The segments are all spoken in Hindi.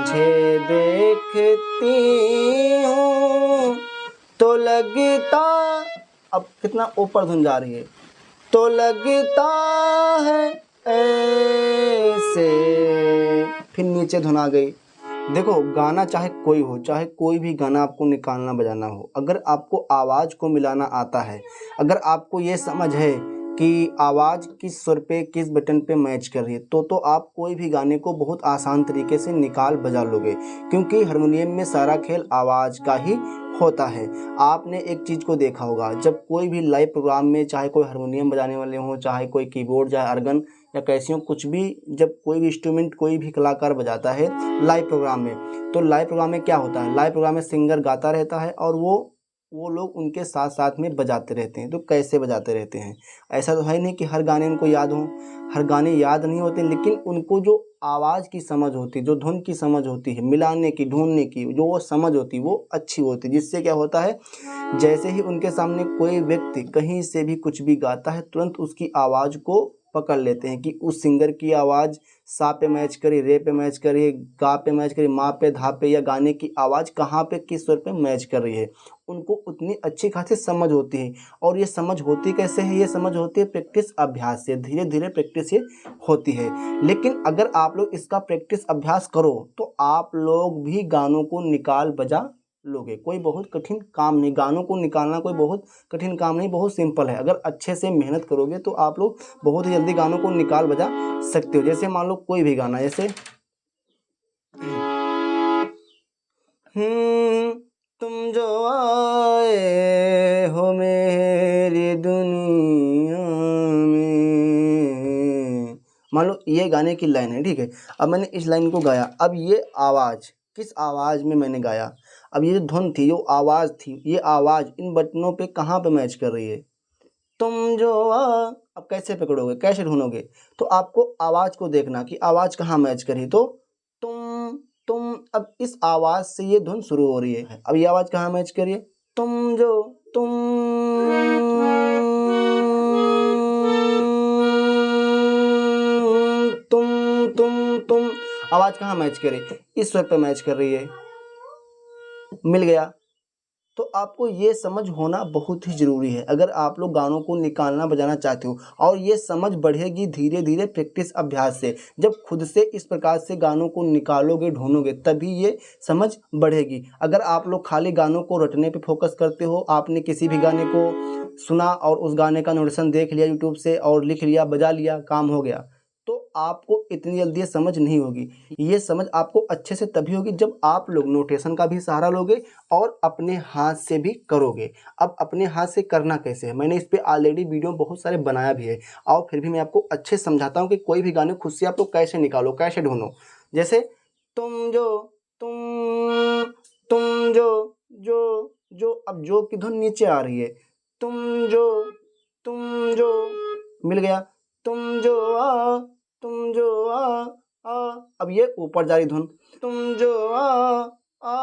तुझे देखती हूँ तो लगता, अब कितना ऊपर धुन जा रही है, तो लगता है ऐसे, फिर नीचे धुन आ गई। देखो गाना चाहे कोई हो, चाहे कोई भी गाना आपको निकालना बजाना हो, अगर आपको आवाज़ को मिलाना आता है, अगर आपको ये समझ है कि आवाज़ किस सुर पे किस बटन पे मैच कर रही है, तो आप कोई भी गाने को बहुत आसान तरीके से निकाल बजा लोगे, क्योंकि हारमोनियम में सारा खेल आवाज़ का ही होता है। आपने एक चीज़ को देखा होगा, जब कोई भी लाइव प्रोग्राम में चाहे कोई हारमोनियम बजाने वाले हों, चाहे कोई कीबोर्ड, चाहे ऑर्गन या कैसियों, कुछ भी, जब कोई भी इंस्ट्रूमेंट कोई भी कलाकार बजाता है लाइव प्रोग्राम में, तो लाइव प्रोग्राम में क्या होता है, लाइव प्रोग्राम में सिंगर गाता रहता है और वो लोग उनके साथ साथ में बजाते रहते हैं। तो कैसे बजाते रहते हैं, ऐसा तो है नहीं कि हर गाने उनको याद हों, हर गाने याद नहीं होते, लेकिन उनको जो आवाज़ की समझ होती है, जो धुन की समझ होती है, मिलाने की, ढूंढने की जो वो समझ होती है, वो अच्छी होती है। जिससे क्या होता है, जैसे ही उनके सामने कोई व्यक्ति कहीं से भी कुछ भी गाता है, तुरंत उसकी आवाज़ को पकड़ लेते हैं कि उस सिंगर की आवाज़ सा पे मैच करी, रे पे मैच करी, गा पे मैच करी, मा पे, धा पे, या गाने की आवाज़ कहाँ पे किस स्वर पे मैच कर रही है। उनको उतनी अच्छी खासी समझ होती है। और ये समझ होती कैसे है, ये समझ होती है प्रैक्टिस अभ्यास से, धीरे धीरे प्रैक्टिस ये होती है। लेकिन अगर आप लोग इसका प्रैक्टिस अभ्यास करो तो आप लोग भी गानों को निकाल बजा लोगे। कोई बहुत कठिन काम नहीं, गानों को निकालना कोई बहुत कठिन काम नहीं, बहुत सिंपल है। अगर अच्छे से मेहनत करोगे तो आप लोग बहुत ही जल्दी गानों को निकाल बजा सकते हो। जैसे मान लो कोई भी गाना, जैसे तुम जो आए हो मेरी दुनिया में, मान लो ये गाने की लाइन है, ठीक है। अब मैंने इस लाइन को गाया, अब ये आवाज़ किस आवाज़ में मैंने गाया, अब ये जो धुन थी, जो आवाज़ थी, ये आवाज़ इन बटनों पे कहाँ पे मैच कर रही है, तुम जो अब कैसे पकड़ोगे, कैसे ढूंढोगे, तो आपको आवाज़ को देखना कि आवाज़ कहाँ मैच करी, तो तुम, अब इस आवाज़ से ये धुन शुरू हो रही है। अब ये आवाज़ कहाँ मैच करी है, तुम जो, तुम आवाज़ कहाँ मैच करे, इस स्वर पे मैच कर रही है, मिल गया। तो आपको ये समझ होना बहुत ही ज़रूरी है अगर आप लोग गानों को निकालना बजाना चाहते हो। और ये समझ बढ़ेगी धीरे धीरे प्रैक्टिस अभ्यास से। जब खुद से इस प्रकार से गानों को निकालोगे, ढूंढोगे, तभी ये समझ बढ़ेगी। अगर आप लोग खाली गानों को रटने पे फोकस करते हो, आपने किसी भी गाने को सुना और उस गाने का नोटेशन देख लिया यूट्यूब से और लिख लिया, बजा लिया, काम हो गया, तो आपको इतनी जल्दी समझ नहीं होगी। ये समझ आपको अच्छे से तभी होगी जब आप लोग नोटेशन का भी सहारा लोगे और अपने हाथ से भी करोगे। अब अपने हाथ से करना कैसे है, मैंने इस पे ऑलरेडी वीडियो बहुत सारे बनाया भी है, और फिर भी मैं आपको अच्छे से समझाता हूँ कि कोई भी गाने खुद से आप लोग कैसे निकालो, कैसे ढूंढो। जैसे तुम जो, तुम जो, अब जो की धुन नीचे आ रही है, तुम जो, मिल गया, तुम जो आ, अब ये ऊपर जा रही धुन, तुम जो आ आ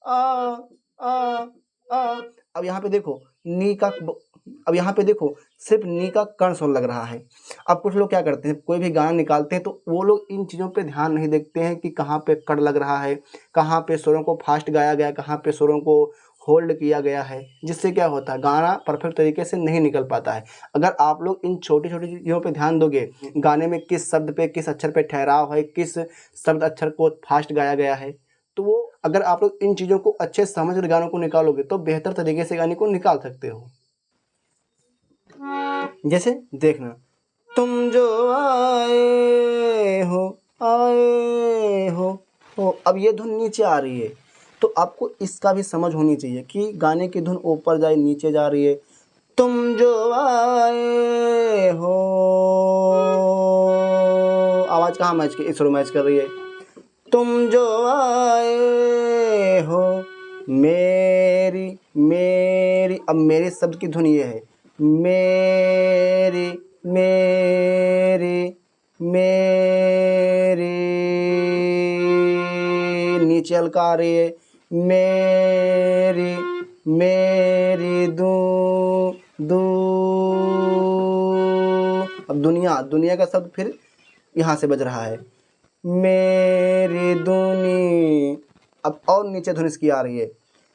आ आ, अब यहाँ पे देखो नी का, अब यहाँ पे देखो सिर्फ नी का कर्ण स्वर लग रहा है। अब कुछ लोग क्या करते हैं, कोई भी गाना निकालते हैं तो वो लोग इन चीज़ों पे ध्यान नहीं देखते हैं कि कहाँ पे कर्ण लग रहा है, कहाँ पे स्वरों को फास्ट गाया गया, कहाँ पे स्वरों को होल्ड किया गया है, जिससे क्या होता है गाना परफेक्ट तरीके से नहीं निकल पाता है। अगर आप लोग इन छोटी छोटी चीज़ों पे ध्यान दोगे, गाने में किस शब्द पे किस अक्षर पे ठहराव है, किस शब्द अक्षर को फास्ट गाया गया है, तो वो अगर आप लोग इन चीज़ों को अच्छे से समझ कर गानों को निकालोगे तो बेहतर तरीके से गाने को निकाल सकते हो। जैसे देखना, तुम जो आए हो, अब ये धुन नीचे आ रही है, तो आपको इसका भी समझ होनी चाहिए कि गाने की धुन ऊपर जाए नीचे जा रही है। तुम जो आए हो, आवाज़ कहाँ मैच की, इस सुर मैच कर रही है। तुम जो आए हो मेरी, अब मेरे शब्द की धुन ये है, मेरी नीचे हल्का आ रही है, मेरी दू, अब दुनिया का शब्द फिर यहाँ से बज रहा है, मेरी दुनी। अब और नीचे धुन इसकी आ रही है।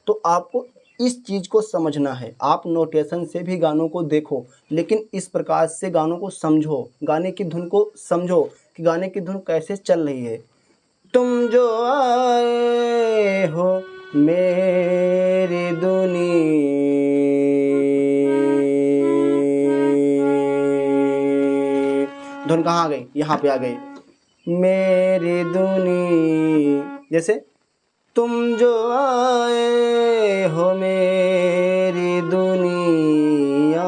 तो आपको इस चीज़ को समझना है। आप नोटेशन से भी गानों को देखो, लेकिन इस प्रकार से गानों को समझो, गाने की धुन को समझो कि गाने की धुन कैसे चल रही है। तुम जो आए हो मेरी दुनी, धुन कहाँ आ गई? यहाँ पे आ गई, मेरी दुनी। जैसे तुम जो आए हो मेरी दुनिया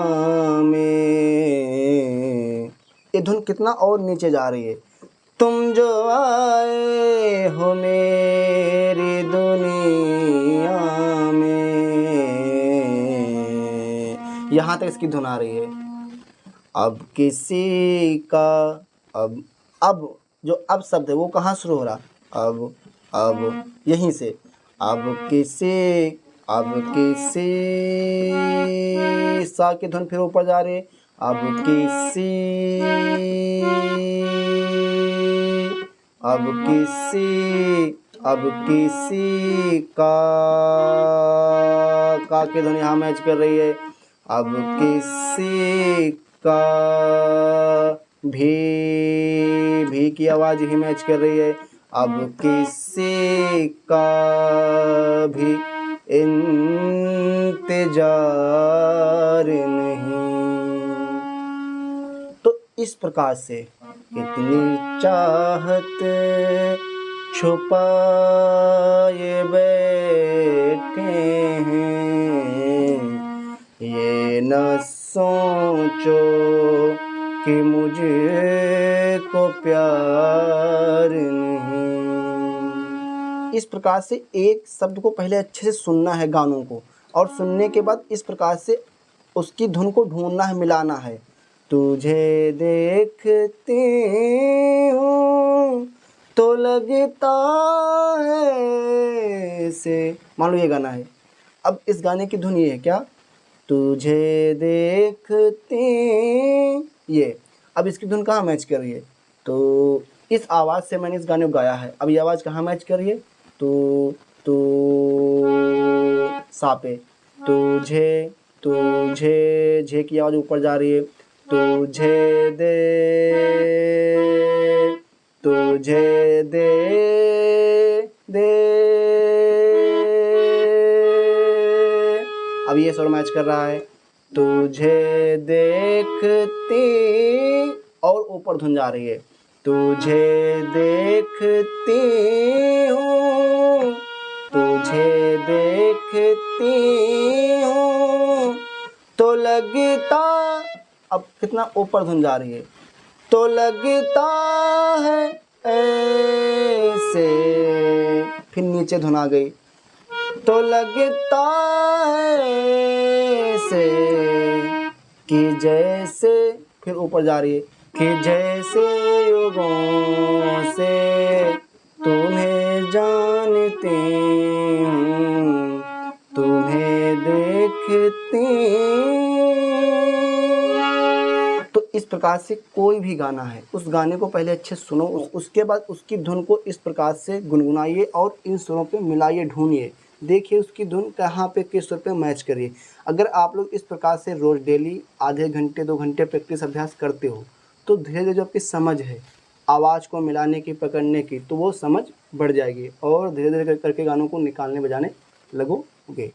में, ये धुन कितना और नीचे जा रही है। तुम जो आए हो मेरी दुनिया में, यहाँ तक इसकी धुन आ रही है। अब किसी का, अब जो अब शब्द है वो कहाँ शुरू हो रहा? अब यहीं से। अब किसी सा की धुन फिर ऊपर जा रही है। अब किसी का की धुन यहाँ मैच कर रही है। अब किसी का भी की आवाज़ ही मैच कर रही है। अब किसी का भी इंतजार नहीं। तो इस प्रकार से इतनी चाहत छुपाए बैठे हैं, ये न सोचो कि मुझे को प्यार नहीं। इस प्रकार से एक शब्द को पहले अच्छे से सुनना है गानों को, और सुनने के बाद इस प्रकार से उसकी धुन को ढूंढना है, मिलाना है। तुझे देखती हूँ तो लगता है से, मान लो ये गाना है। अब इस गाने की धुन ये है क्या? तुझे देखती, ये। अब इसकी धुन कहाँ मैच कर रही है? तो इस आवाज़ से मैंने इस गाने को गाया है। अब ये आवाज़ कहाँ मैच कर रही है? तो सा पे। तुझे झे की आवाज़ ऊपर जा रही है। तुझे दे अब ये स्वर मैच कर रहा है। तुझे देखती, और ऊपर धुन जा रही है। तुझे देखती हूँ, तो लगता, अब कितना ऊपर धुन जा रही है। तो लगता है ऐसे, फिर नीचे धुन आ गई। तो लगता है ऐसे कि जैसे, फिर ऊपर जा रही है, कि जैसे युगों से तुम्हें जानती हूँ, तुम्हें देखती। तो इस प्रकार से कोई भी गाना है, उस गाने को पहले अच्छे सुनो, उसके बाद उसकी धुन को इस प्रकार से गुनगुनाइए और इन सुरों पे मिलाइए, ढूंढिए, देखिए उसकी धुन कहाँ पे किस सुर पे मैच करिए। अगर आप लोग इस प्रकार से रोज़ डेली आधे घंटे 2 घंटे प्रैक्टिस अभ्यास करते हो, तो धीरे धीरे जो आपकी समझ है आवाज़ को मिलाने की, पकड़ने की, तो वो समझ बढ़ जाएगी और धीरे धीरे करके गानों को निकालने बजाने लगोगे।